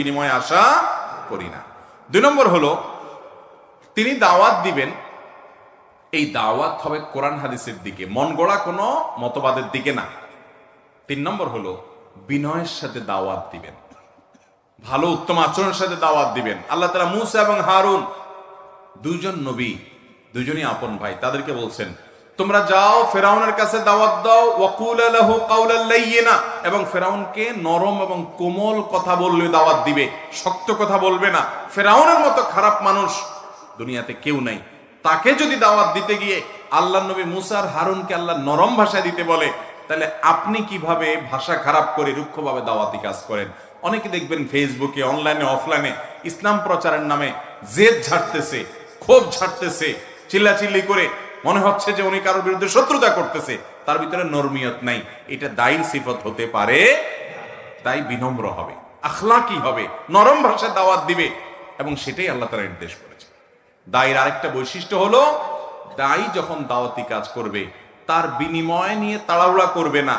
বিনিময় আশা করি না। 2 নম্বর হলো তিনি দাওয়াত দিবেন, এই দাওয়াত হবে কোরআন হাদিসের দিকে, মন গড়া কোনো মতবাদের দিকে না। 3 নম্বর হলো বিনয়ের সাথে দাওয়াত দিবেন, ভালো উত্তম আচরণের সাথে দাওয়াত দিবেন। আল্লাহ তাআলা মূসা এবং হারুন দুইজন নবী, দুইজনই আপন ভাই, তাদেরকে বলছেন তোমরা যাও ফেরাউনের কাছে দাওয়াত দাও, ওয়াকুলা লাহু কাওলাল লাইয়িনা, এবং ফেরাউনকে নরম এবং কোমল কথা বললে দাওয়াত দিবে, শক্ত কথা বলবে না। ফেরাউনের মতো খারাপ মানুষ দুনিয়াতে কেউ নাই, তাকে যদি দাওয়াত দিতে গিয়ে আল্লাহর নবী মূসা আর হারুনকে আল্লাহ নরম ভাষা দিতে বলে, তাহলে আপনি কিভাবে ভাষা খারাপ করে রুক্ষভাবে দাওয়াতি কাজ করেন? অনেকে দেখবেন ফেসবুকে, অনলাইনে, অফলাইনে ইসলাম প্রচারের নামে জেদ ঝাড়তেছে, ক্ষোভ ঝাড়তেছে, চিল্লাচিল্লি করে, মনে হচ্ছে যে উনি কারোর বিরুদ্ধে শত্রুতা করতেছে, তার ভিতরে নরমিয়ত নাই। এটা দায়ীর সিফত হতে পারে। তাই বিনম্র হবে, আখলাকি হবে, নরম ভাষায় দাওয়াত দিবে, এবং সেটাই আল্লাহ তাআলা নির্দেশ করেছে। দায়ীর আরেকটা বৈশিষ্ট্য হলো, দায়ী যখন দাওয়াতি কাজ করবে তার বিনিময় নিয়ে তাড়াহুড়া করবে না।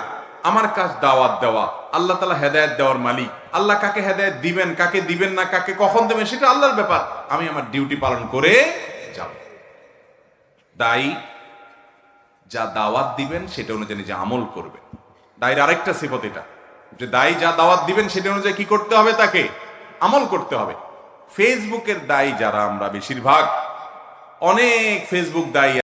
আমার কাজ দাওয়াত দেওয়া, আল্লাহ তাআলা হেদায়েত দেওয়ার মালিক, আল্লাহ কাকে হেদায়েত দিবেন, কাকে দিবেন না, কাকে কখন দেবেন, সেটা আল্লাহর ব্যাপার, আমি আমার ডিউটি পালন করে যাব। দায়ী যা দাওয়াত দিবেন সেটা অনুযায়ী নিজে আমল করবেন। দায়ীর আরেকটা সিফত এটা, যে দায়ী যা দাওয়াত দিবেন সেটা অনুযায়ী কি করতে হবে, তাকে আমল করতে হবে। ফেসবুকের দায়ী যারা আমরা, বেশিরভাগ অনেক ফেসবুক দায়ী